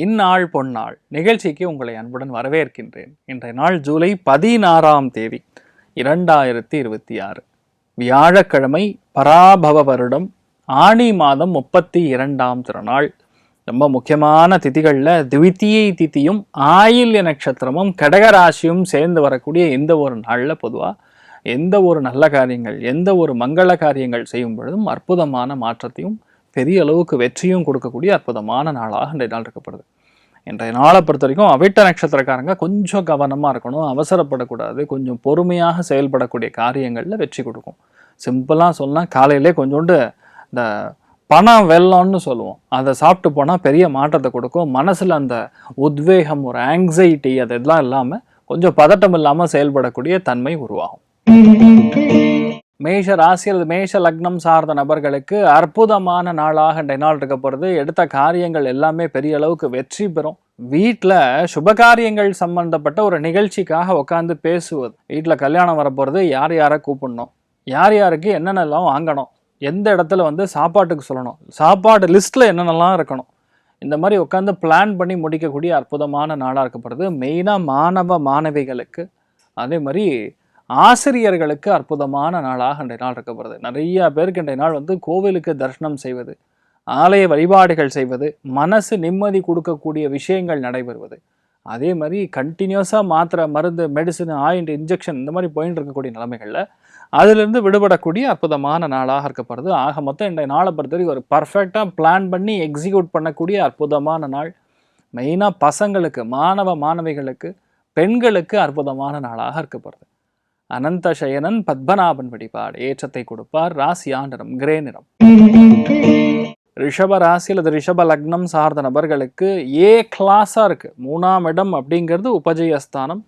இந்நாள் பொன்னாள் நிகழ்ச்சிக்கு உங்களை அன்புடன் வரவேற்கின்றேன். இன்றைய நாள் ஜூலை 16ஆம் தேதி 2026 வியாழக்கிழமை, பராபவ வருடம், ஆணி மாதம் 32ஆம் திருநாள். ரொம்ப முக்கியமான திதிகளில் திவித்தியை திதியும் ஆயில்ய நட்சத்திரமும் கடகராசியும் சேர்ந்து வரக்கூடிய இந்த ஒரு நாளில் பொதுவாக எந்த ஒரு நல்ல காரியங்கள், எந்த ஒரு மங்கள காரியங்கள் செய்யும் பொழுதும் அற்புதமான மாற்றத்தையும் பெரிய அளவுக்கு வெற்றியும் கொடுக்கக்கூடிய அற்புதமான நாளாக இன்றைய நாள் இருக்கப்படுது. இன்றைய நாளை பொறுத்த வரைக்கும் அவிட்ட நட்சத்திரக்காரங்க கொஞ்சம் கவனமாக இருக்கணும், அவசரப்படக்கூடாது, கொஞ்சம் பொறுமையாக செயல்படக்கூடிய காரியங்களில் வெற்றி கொடுக்கும். சிம்பிளாக சொன்னால் காலையிலே கொஞ்சோண்டு இந்த பணம் வெள்ளம்னு சொல்லுவோம், அதை சாப்பிட்டு போனால் பெரிய மாற்றத்தை கொடுக்கும். மனசில் அந்த உத்வேகம், ஒரு ஆங்ஸைட்டி அதெல்லாம் இல்லாமல் கொஞ்சம் பதட்டம் இல்லாமல் செயல்படக்கூடிய தன்மை உருவாகும். மேஷ ராசி அல்லது மேஷ லக்னம் சார்ந்த நபர்களுக்கு அற்புதமான நாளாக இன்றைய நாள் இருக்க போகிறது. எடுத்த காரியங்கள் எல்லாமே பெரிய அளவுக்கு வெற்றி பெறும். வீட்டில் சுபகாரியங்கள் சம்பந்தப்பட்ட ஒரு நிகழ்ச்சிக்காக உட்காந்து பேசுவது, வீட்டில் கல்யாணம் வரப்போகிறது, யார் யாரை கூப்பிடணும், யார் யாருக்கு என்னென்னலாம் வாங்கணும், எந்த இடத்துல சாப்பாட்டுக்கு சொல்லணும், சாப்பாடு லிஸ்ட்டில் என்னென்னலாம் இருக்கணும், இந்த மாதிரி உட்காந்து பிளான் பண்ணி முடிக்கக்கூடிய அற்புதமான நாளாக இருக்கப்படுது. மெயினாக மாணவ மாணவிகளுக்கு, அதே மாதிரி ஆசிரியர்களுக்கு அற்புதமான நாளாக இன்றைய நாள் இருக்கப்படுது. நிறைய பேருக்கு இன்றைய நாள் கோவிலுக்கு தரிசனம் செய்வது, ஆலய வழிபாடுகள் செய்வது, மனசு நிம்மதி கொடுக்கக்கூடிய விஷயங்கள் நடைபெறுவது, அதே மாதிரி கண்டினியூஸாக மாத்திரை, மருந்து, மெடிசன், ஆயிண்ட், இன்ஜெக்ஷன் இந்த மாதிரி போயிட்டு இருக்கக்கூடிய நிலைமைகளில் அதிலிருந்து விடுபடக்கூடிய அற்புதமான நாளாக இருக்கப்படுது. ஆக மொத்தம் இன்றைய நாளை பொறுத்தவரைக்கும் ஒரு பர்ஃபெக்டாக பிளான் பண்ணி எக்ஸிக்யூட் பண்ணக்கூடிய அற்புதமான நாள். மெயினாக பசங்களுக்கு, மாணவ மாணவிகளுக்கு, பெண்களுக்கு அற்புதமான நாளாக இருக்கப்படுது. அனந்த சயனன் பத்மநாபன் வழிபாடு ஏற்றத்தை கொடுப்பார். ராசியா நிறம் கிரே நிறம். ரிஷப ராசி அல்லது ரிஷப லக்னம் சார்ந்த நபர்களுக்கு ஏ கிளாஸாக இருக்குது. 3ஆம் இடம் அப்படிங்கிறது உபஜயஸ்தானம்.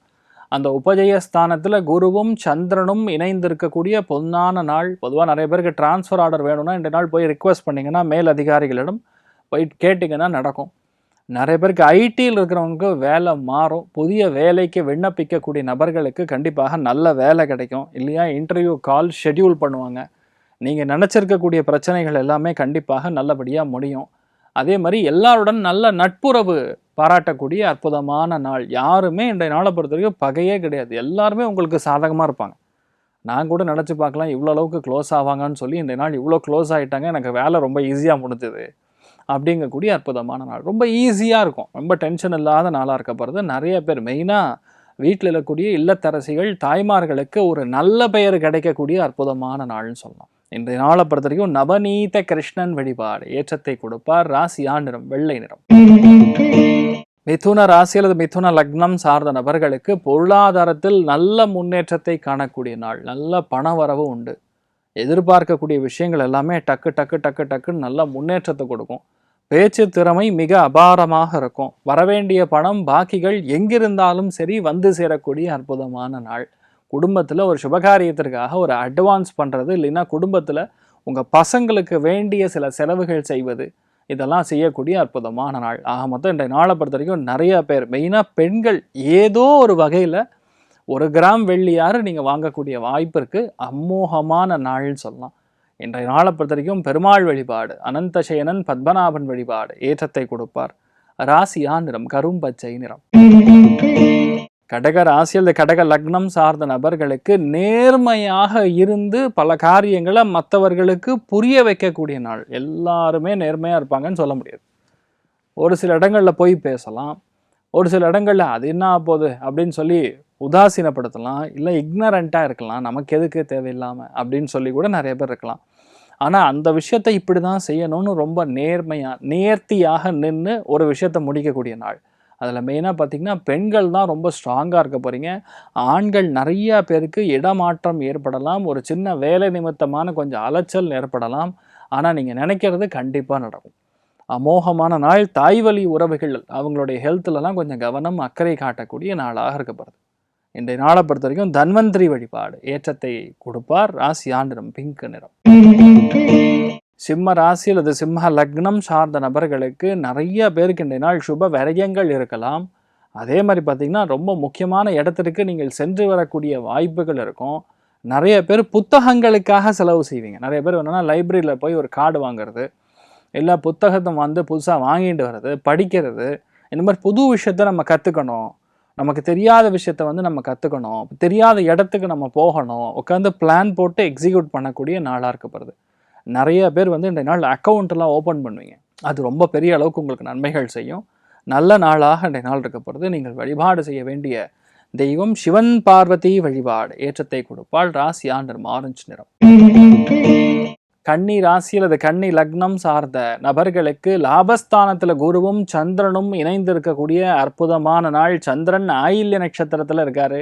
அந்த உபஜயஸ்தானத்தில் குருவும் சந்திரனும் இணைந்திருக்கக்கூடிய பொன்னான நாள். பொதுவாக நிறைய பேருக்கு டிரான்ஸ்ஃபர் ஆர்டர் வேணும்னா இந்த நாள் போய் ரிக்வெஸ்ட் பண்ணிங்கன்னா மேல் அதிகாரிகளிடம் போய் கேட்டிங்கன்னா நடக்கும். நிறைய பேருக்கு ஐடியில் இருக்கிறவங்களுக்கு வேலை மாறும். புதிய வேலைக்கு விண்ணப்பிக்கக்கூடிய நபர்களுக்கு கண்டிப்பாக நல்ல வேலை கிடைக்கும். இல்லையா இன்டர்வியூ கால் ஷெட்யூல் பண்ணுவாங்க. நீங்கள் நினச்சிருக்கக்கூடிய பிரச்சனைகள் எல்லாமே கண்டிப்பாக நல்லபடியாக முடியும். அதே மாதிரி எல்லாருடன் நல்ல நட்புறவு பாராட்டக்கூடிய அற்புதமான நாள். யாருமே இன்றைய நாளை பொறுத்த வரைக்கும் பகையே கிடையாது. எல்லாருமே உங்களுக்கு சாதகமாக இருப்பாங்க. நான் கூட நினச்சி பார்க்கலாம் இவ்வளோ அளவுக்கு க்ளோஸ் ஆவாங்கன்னு சொல்லி. இன்றைய நாள் இவ்வளோ க்ளோஸ் ஆகிட்டாங்க, எனக்கு வேலை ரொம்ப ஈஸியாக முடிஞ்சுது அப்படிங்கக்கூடிய அற்புதமான நாள். ரொம்ப ஈஸியாக இருக்கும், ரொம்ப டென்ஷன் இல்லாத நாளாக இருக்க போகிறது. நிறைய பேர் மெயினாக வீட்டில் இருக்கக்கூடிய இல்லத்தரசிகள், தாய்மார்களுக்கு ஒரு நல்ல பெயர் கிடைக்கக்கூடிய அற்புதமான நாள்னு சொல்லலாம். இன்றைய நாளை பொறுத்த வரைக்கும் நவநீத கிருஷ்ணன் வழிபாடு ஏற்றத்தை கொடுப்பார். ராசியா நிறம் வெள்ளை நிறம். மிதுன ராசி அல்லது மிதுன லக்னம் சார்ந்த நபர்களுக்கு பொருளாதாரத்தில் நல்ல முன்னேற்றத்தை காணக்கூடிய நாள். நல்ல பண வரவு உண்டு. எதிர்பார்க்கக்கூடிய விஷயங்கள் எல்லாமே டக்கு டக்கு டக்கு டக்குன்னு நல்ல முன்னேற்றத்தை கொடுக்கும். பேச்சு திறமை மிக அபாரமாக இருக்கும். வரவேண்டிய பணம், பாக்கிகள் எங்கிருந்தாலும் சரி வந்து சேரக்கூடிய அற்புதமான நாள். குடும்பத்தில் ஒரு சுபகாரியத்திற்காக ஒரு அட்வான்ஸ் பண்ணுறது, இல்லைன்னா குடும்பத்தில் உங்கள் பசங்களுக்கு வேண்டிய சில செலவுகள் செய்வது, இதெல்லாம் செய்யக்கூடிய அற்புதமான நாள். ஆக மொத்தம் இன்றைய நாளை பொறுத்த வரைக்கும் நிறைய பேர், மெயினாக பெண்கள், ஏதோ ஒரு வகையில் 1 கிராம் வெள்ளியாறு நீங்கள் வாங்கக்கூடிய வாய்ப்பிற்கு அமோகமான நாள்னு சொல்லலாம். இன்றைய நாளை பொறுத்த வரைக்கும் பெருமாள் வழிபாடு, அனந்த சயனன் பத்மநாபன் வழிபாடு ஏற்றத்தை கொடுப்பார். ராசியா நிறம் கரும்பச்சை நிறம். கடக ராசி அல்லது கடக லக்னம் சார்ந்த நபர்களுக்கு நேர்மையாக இருந்து பல காரியங்களை மற்றவர்களுக்கு புரிய வைக்கக்கூடிய நாள். எல்லாருமே நேர்மையாக இருப்பாங்கன்னு சொல்ல முடியாது. ஒரு சில இடங்களில் போய் பேசலாம், ஒரு சில இடங்களில் அது என்ன போகுது அப்படின்னு சொல்லி உதாசீனப்படுத்தலாம், இல்லை இக்னரண்ட்டாக இருக்கலாம், நமக்கு எதுக்கு தேவையில்லாமல் அப்படின்னு சொல்லி கூட நிறைய பேர் இருக்கலாம். ஆனால் அந்த விஷயத்தை இப்படி தான் செய்யணும்னு ரொம்ப நேர்த்தியாக நின்று ஒரு விஷயத்தை முடிக்கக்கூடிய நாள். அதில் மெயினாக பார்த்திங்கன்னா பெண்கள் தான் ரொம்ப ஸ்ட்ராங்காக இருக்க போகிறீங்க. ஆண்கள் நிறையா பேருக்கு இடமாற்றம் ஏற்படலாம், ஒரு சின்ன வேலை நிமித்தமான கொஞ்சம் அலைச்சல் ஏற்படலாம். ஆனால் நீங்கள் நினைக்கிறது கண்டிப்பாக நடக்கும். அமோகமான நாள். தாய்வழி உறவுகள், அவங்களுடைய ஹெல்த்லலாம் கொஞ்சம் கவனம், அக்கறை காட்டக்கூடிய நாளாக இருக்கப்படுது. இன்றைய நாளை பொறுத்த வரைக்கும் தன்வந்திரி வழிபாடு ஏற்றத்தை கொடுப்பார். ராசியா நிறம் பிங்க் நிறம். சிம்ம ராசி அல்லது சிம்ம லக்னம் சார்ந்த நபர்களுக்கு நிறைய பேருக்கு இன்றைய நாள் சுப விரயங்கள் இருக்கலாம். அதே மாதிரி பார்த்திங்கன்னா ரொம்ப முக்கியமான இடத்திற்கு நீங்கள் சென்று வரக்கூடிய வாய்ப்புகள் இருக்கும். நிறைய பேர் புத்தகங்களுக்காக செலவு செய்வீங்க. நிறைய பேர் என்னென்னா லைப்ரரியில் போய் ஒரு கார்டு வாங்குறது, இல்லை புத்தகத்தை புதுசாக வாங்கிட்டு வர்றது, படிக்கிறது, இந்த மாதிரி புது விஷயத்த நம்ம கற்றுக்கணும், நமக்கு தெரியாத விஷயத்த வந்து நம்ம கற்றுக்கணும், தெரியாத இடத்துக்கு நம்ம போகணும், உட்காந்து பிளான் போட்டு எக்ஸிக்யூட் பண்ணக்கூடிய நாளாக இருக்கப்படுது. நிறைய பேர் வந்து இந்த நாள் அக்கௌண்ட்லாம் ஓப்பன் பண்ணுவீங்க. அது ரொம்ப பெரிய அளவுக்கு உங்களுக்கு நன்மைகள் செய்யும். நல்ல நாளாக இந்த நாள் இருக்கப்படுது. நீங்கள் வழிபாடு செய்ய வேண்டிய தெய்வம் சிவன் பார்வதி வழிபாடு. ஏற்றத்தை கொடுப்பாள். ராசியா நிறம் ஆரஞ்சு நிறம். கன்னி ராசி அல்லது கன்னி லக்னம் சார்ந்த நபர்களுக்கு லாபஸ்தானத்துல குருவும் சந்திரனும் இணைந்து இருக்கக்கூடிய அற்புதமான நாள். சந்திரன் ஆயில்ய நட்சத்திரத்துல இருக்காரு.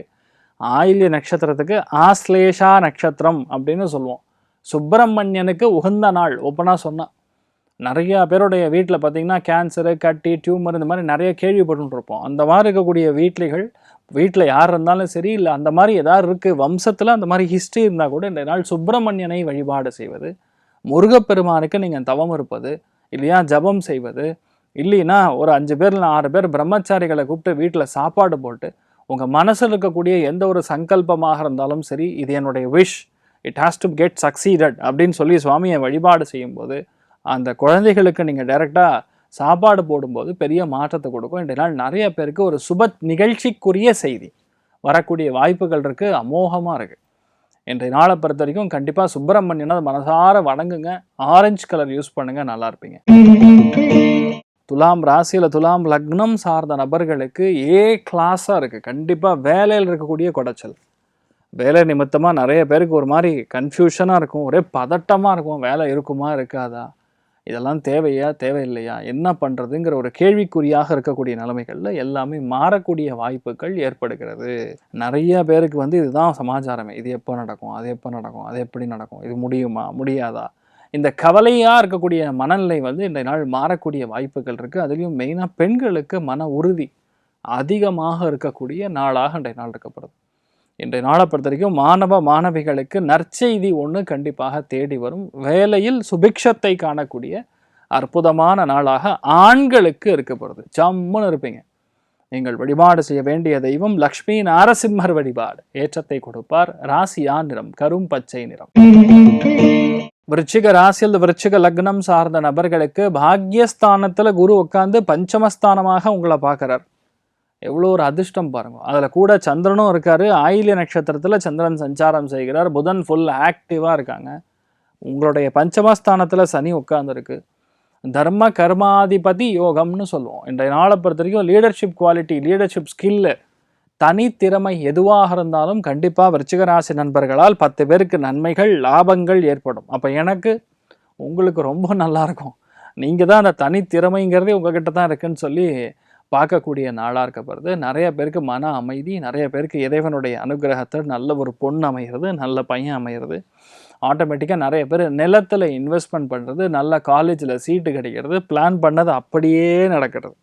ஆயில்ய நட்சத்திரத்துக்கு ஆஸ்லேஷா நட்சத்திரம் அப்படின்னு சொல்லுவோம். சுப்பிரமணியனுக்கு உகந்த நாள். ஓப்பனா சொன்னா நிறைய பேருடைய வீட்டில் பார்த்தீங்கன்னா கேன்சரு, கட்டி, டியூமர் இந்த மாதிரி நிறைய கேள்விப்பட்டுருப்போம். அந்த மாதிரி இருக்கக்கூடிய வீட்டில் யார் இருந்தாலும் சரி, இல்லை அந்த மாதிரி ஏதாவது இருக்குது வம்சத்தில் அந்த மாதிரி ஹிஸ்ட்ரி இருந்தால் கூட இந்த நாள் சுப்பிரமணியனை வழிபாடு செய்வது, முருகப்பெருமானுக்கு நீங்கள் தவம் இருப்பது இல்லையா, ஜபம் செய்வது, இல்லைன்னா ஒரு 5 பேர் இல்லை 6 பேர் பிரம்மச்சாரிகளை கூப்பிட்டு வீட்டில் சாப்பாடு போட்டு உங்கள் மனசில் இருக்கக்கூடிய எந்த ஒரு சங்கல்பமாக இருந்தாலும் சரி, இது என்னுடைய wish, it has to get succeeded அப்படின்னு சொல்லி சுவாமியை வழிபாடு செய்யும்போது அந்த குழந்தைகளுக்கு நீங்கள் டைரெக்டாக சாப்பாடு போடும்போது பெரிய மாற்றத்தை கொடுக்கும். இன்றைய நாள் நிறைய பேருக்கு ஒரு சுப நிகழ்ச்சிக்குரிய செய்தி வரக்கூடிய வாய்ப்புகள் இருக்குது, அமோகமாக இருக்குது. இன்றைய நாளை பொறுத்த வரைக்கும் கண்டிப்பாக சுப்பிரமணியனை மனசார வணங்குங்க. ஆரஞ்சு கலர் யூஸ் பண்ணுங்கள், நல்லா இருப்பீங்க. துலாம் ராசியில் துலாம் லக்னம் சார்ந்த நபர்களுக்கு ஏ கிளாஸாக இருக்குது. கண்டிப்பாக வேலையில் இருக்கக்கூடிய குடைச்சல், வேலை நிமித்தமாக நிறைய பேருக்கு ஒரு மாதிரி கன்ஃபியூஷனாக இருக்கும், ஒரே பதட்டமாக இருக்கும். வேலை இருக்குமா இருக்காதா, இதெல்லாம் தேவையா தேவையில்லையா, என்ன பண்ணுறதுங்கிற ஒரு கேள்விக்குறியாக இருக்கக்கூடிய நிலைமைகளில் எல்லாமே மாறக்கூடிய வாய்ப்புகள் ஏற்படுகிறது. நிறைய பேருக்கு வந்து இதுதான் சமாச்சாரமே. இது எப்போ நடக்கும், அது எப்போ நடக்கும், அது எப்படி நடக்கும், இது முடியுமா முடியாதா, இந்த கவலையாக இருக்கக்கூடிய மனநிலை வந்து இந்த நாள் மாறக்கூடிய வாய்ப்புகள் இருக்குது. அதுலேயும் மெயினாக பெண்களுக்கு மன உறுதி அதிகமாக இருக்கக்கூடிய நாளாக இன்றைய நாள் இருக்கப்படுது. இன்றைய நாளை பொறுத்த வரைக்கும் மாணவிகளுக்கு நற்செய்தி ஒன்று கண்டிப்பாக தேடி வரும். வேலையில் சுபிக்ஷத்தை காணக்கூடிய அற்புதமான நாளாக ஆண்களுக்கு இருக்கப்படுது. ஜம்முன்னு இருப்பீங்க. நீங்கள் வழிபாடு செய்ய வேண்டிய தெய்வம் லக்ஷ்மி நாரசிம்மர் வழிபாடு. ஏற்றத்தை கொடுப்பார். ராசியா நிறம் கரும் பச்சை நிறம். விருச்சிக ராசியில் விருச்சிக லக்னம் சார்ந்த நபர்களுக்கு பாக்யஸ்தானத்துல குரு உட்கார்ந்து பஞ்சமஸ்தானமாக உங்களை பார்க்கிறார். எவ்வளோ ஒரு அதிர்ஷ்டம் பாருங்க. அதில் கூட சந்திரனும் இருக்காரு. ஆயில்ய நட்சத்திரத்தில் சந்திரன் சஞ்சாரம் செய்கிறார். புதன் ஃபுல் ஆக்டிவாக இருக்காங்க. உங்களுடைய பஞ்சமஸ்தானத்தில் சனி உட்கார்ந்துருக்கு. தர்ம கர்மாதிபதி யோகம்னு சொல்லுவோம். இன்றைய நாளை பொறுத்த வரைக்கும் லீடர்ஷிப் குவாலிட்டி, லீடர்ஷிப் ஸ்கில்லு, தனித்திறமை எதுவாக இருந்தாலும் கண்டிப்பாக விருச்சிக ராசி நண்பர்களால் 10 பேருக்கு நன்மைகள் லாபங்கள் ஏற்படும். அப்போ எனக்கு உங்களுக்கு ரொம்ப நல்லாயிருக்கும். நீங்கள் தான் அந்த தனித்திறமைங்கிறதே உங்ககிட்ட தான் இருக்குன்னு சொல்லி பார்க்கக்கூடிய நாளாக இருக்கப்படுது. நிறைய பேருக்கு மன அமைதி, நிறைய பேருக்கு இறைவனுடைய அனுகிரகத்தில் நல்ல ஒரு பொண்ணு அமைகிறது, நல்ல பையன் அமைகிறது. ஆட்டோமேட்டிக்காக நிறைய பேர் நிலத்தில் இன்வெஸ்ட்மெண்ட் பண்ணுறது, நல்ல காலேஜில் சீட்டு கிடைக்கிறது, பிளான் பண்ணது அப்படியே நடக்கிறது.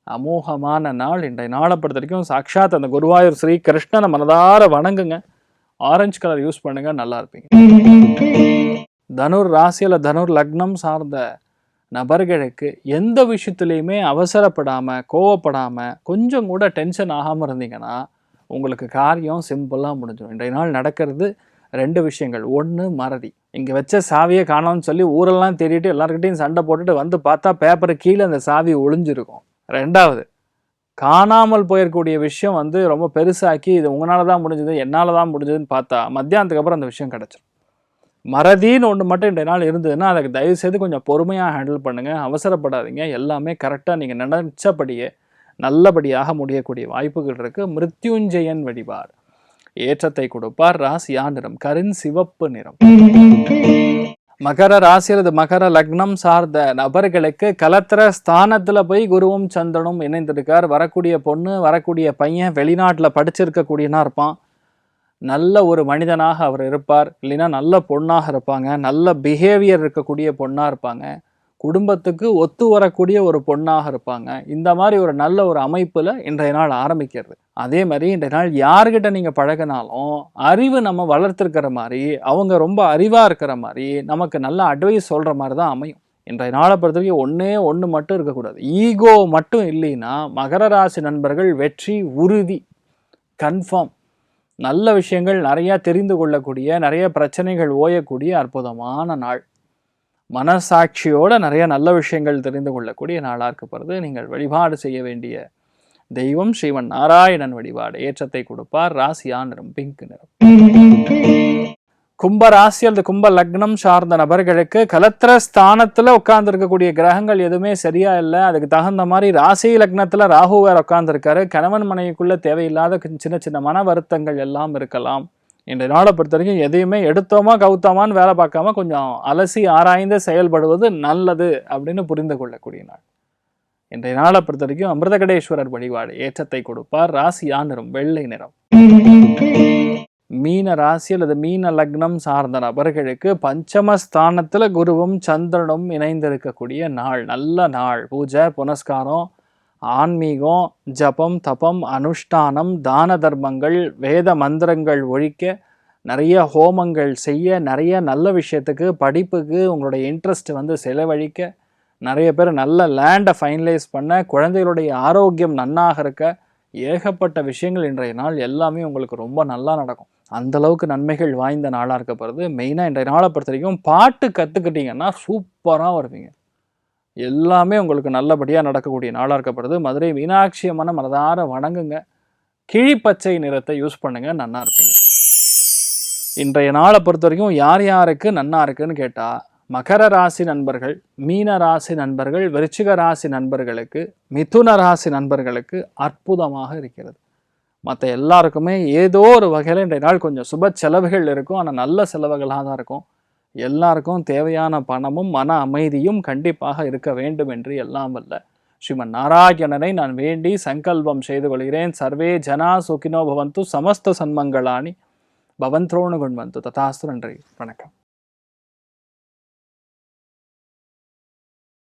அமோகமான நாள். இன்றைய நாளை பொறுத்த வரைக்கும் சாட்சாத் அந்த குருவாயூர் ஸ்ரீ கிருஷ்ணனை மனதார வணங்குங்க. ஆரஞ்சு கலர் யூஸ் பண்ணுங்க, நல்லா இருப்பீங்க. தனுர் ராசியில் தனுர் லக்னம் சார்ந்த நபர்களுக்கு எந்த விஷயத்துலையுமே அவசரப்படாமல், கோவப்படாமல், கொஞ்சம் கூட டென்ஷன் ஆகாமல் இருந்தீங்கன்னா உங்களுக்கு காரியம் சிம்பிளாக முடிஞ்சிடும். இன்றைய நாள் நடக்கிறது 2 விஷயங்கள். 1 மறதி. இங்கே வச்ச சாவியை காணோம்னு சொல்லி ஊரெல்லாம் தேடிட்டு எல்லாருக்கிட்டையும் சண்டை போட்டுட்டு வந்து பார்த்தா பேப்பரு கீழே அந்த சாவி ஒளிஞ்சிருக்கும். 2வது, காணாமல் போயிருக்கக்கூடிய விஷயம் வந்து ரொம்ப பெருசாக்கி இது உங்களால தான் முடிஞ்சது, என்னால் தான் முடிஞ்சதுன்னு பார்த்தா மத்தியானத்துக்கு அப்புறம் அந்த விஷயம் கிடச்சிடும். மறதின்னு ஒன்று மட்டும் இன்றைய நாள் இருந்ததுன்னா அதுக்கு தயவுசெய்து கொஞ்சம் பொறுமையாக ஹேண்டில் பண்ணுங்கள். அவசரப்படாதீங்க. எல்லாமே கரெக்டாக நீங்கள் நினச்சபடியே நல்லபடியாக முடியக்கூடிய வாய்ப்புகள் இருக்குது. மிருத்யுஞ்சயன் வழிபாடு. ஏற்றத்தை கொடுப்பார். ராசியா நிறம் கரின் சிவப்பு நிறம். மகர ராசி அல்லது மகர லக்னம் சார்ந்த நபர்களுக்கு கலத்திர ஸ்தானத்தில் போய் குருவும் சந்திரனும் இணைந்திருக்கார். வரக்கூடிய பொண்ணு, வரக்கூடிய பையன் வெளிநாட்டில் படிச்சிருக்கக்கூடியனா இருப்பான். நல்ல ஒரு மனிதனாக அவர் இருப்பார். இல்லைன்னா நல்ல பொண்ணாக இருப்பாங்க. நல்ல பிஹேவியர் இருக்கக்கூடிய பொண்ணாக இருப்பாங்க. குடும்பத்துக்கு ஒத்து வரக்கூடிய ஒரு பொண்ணாக இருப்பாங்க. இந்த மாதிரி ஒரு நல்ல ஒரு அமைப்பில் இன்றைய நாள் ஆரம்பிக்கிறது. அதே மாதிரி இன்றைய நாள் யார்கிட்ட நீங்கள் பழகினாலும் அறிவு நம்ம வளர்த்துருக்கிற மாதிரி, அவங்க ரொம்ப அறிவாக இருக்கிற மாதிரி, நமக்கு நல்ல அட்வைஸ் சொல்கிற மாதிரி தான் அமையும். இன்றைய நாளை பொறுத்த வரைக்கும் ஒன்றே ஒன்று மட்டும் இருக்கக்கூடாது. ஈகோ மட்டும் இல்லைன்னா மகர ராசி நண்பர்கள் வெற்றி உறுதி, கன்ஃபார்ம். நல்ல விஷயங்கள் நிறையா தெரிந்து கொள்ளக்கூடிய, நிறைய பிரச்சனைகள் ஓயக்கூடிய அற்புதமான நாள். மனசாட்சியோட நிறைய நல்ல விஷயங்கள் தெரிந்து கொள்ளக்கூடிய நாளாக இருக்கப்படுது. நீங்கள் வழிபாடு செய்ய வேண்டிய தெய்வம் ஸ்ரீமன் நாராயணன் வழிபாடு. ஏற்றத்தை கொடுப்பார். ராசியா நிறம் பிங்க் நிறம். கும்ப ராசி அல்லது கும்ப லக்னம் சார்ந்த நபர்களுக்கு கலத்திர ஸ்தானத்துல உட்கார்ந்து இருக்கக்கூடிய கிரகங்கள் எதுவுமே சரியா இல்லை. அதுக்கு தகுந்த மாதிரி ராசி லக்னத்துல ராகு வேற உட்கார்ந்து இருக்காரு. கணவன் மனைவிக்குள்ள தேவையில்லாத சின்ன சின்ன மன வருத்தங்கள் எல்லாம் இருக்கலாம். இன்றைய நாளை பொறுத்த வரைக்கும் எதையுமே எடுத்தோமா கவுத்தோமான்னு வேலை பார்க்காம கொஞ்சம் அலசி ஆராய்ந்து செயல்படுவது நல்லது அப்படின்னு புரிந்து கொள்ளக்கூடிய நாள். இன்றைய நாளை பொறுத்த வரைக்கும் அமிர்தகடேஸ்வரர் வழிபாடு. ஏற்றத்தை கொடுப்பார். ராசியா நிறம் வெள்ளை நிறம். மீன ராசி அல்லது மீன லக்னம் சார்ந்த நபர்களுக்கு பஞ்சமஸ்தானத்துல குருவும் சந்திரனும் இணைந்திருக்கக்கூடிய நாள். நல்ல நாள். பூஜை புனஸ்காரம், ஆன்மீகம், ஜபம், தபம், அனுஷ்டானம், தான தர்மங்கள், வேத மந்திரங்கள் ஒழிக்க, நிறைய ஹோமங்கள் செய்ய, நிறைய நல்ல விஷயத்துக்கு படிப்புக்கு உங்களுடைய இன்ட்ரெஸ்ட் செலவழிக்க, நிறைய பேர் நல்ல லேண்டை ஃபைனலைஸ் பண்ண, குழந்தைகளுடைய ஆரோக்கியம் நன்னாக இருக்க, ஏகப்பட்ட விஷயங்கள் இன்றைய நாள் எல்லாமே உங்களுக்கு ரொம்ப நல்லா நடக்கும். அந்த அளவுக்கு நன்மைகள் வாய்ந்த நாளாக இருக்கப்படுது. மெயினாக இன்றைய நாளை பொறுத்த வரைக்கும் பாட்டு கற்றுக்கிட்டிங்கன்னா சூப்பராக வருவீங்க. எல்லாமே உங்களுக்கு நல்லபடியாக நடக்கக்கூடிய நாளாக இருக்கப்படுது. மதுரை மீனாட்சி அம்மனை மனதார வணங்குங்க. கிழிப்பச்சை நிறத்தை யூஸ் பண்ணுங்க, நன்னா இருப்பீங்க. இன்றைய நாளை பொறுத்த வரைக்கும் யார் யாருக்கு நன்னா இருக்குன்னு கேட்டால், மகர ராசி நண்பர்கள், மீன ராசி நண்பர்கள், விருச்சிக ராசி நண்பர்களுக்கு, மிதுன ராசி நண்பர்களுக்கு அற்புதமாக இருக்கிறது. மற்ற எல்லாருக்குமே ஏதோ ஒரு வகையில் இன்றைய நாள் கொஞ்சம் சுப செலவுகள் இருக்கும். ஆனால் நல்ல செலவுகளாக தான் இருக்கும். எல்லாருக்கும் தேவையான பணமும் மன அமைதியும் கண்டிப்பாக இருக்க வேண்டும் என்று எல்லாம் வல்ல ஸ்ரீமன் நாராயணனை நான் வேண்டி சங்கல்பம் செய்து கொள்கிறேன். சர்வே ஜனா சுகினோ பவந்து, சமஸ்த சன்மங்களானி பவந்த்ரோணு குண்வந்து. ததாஸ்து. நன்றி, வணக்கம்.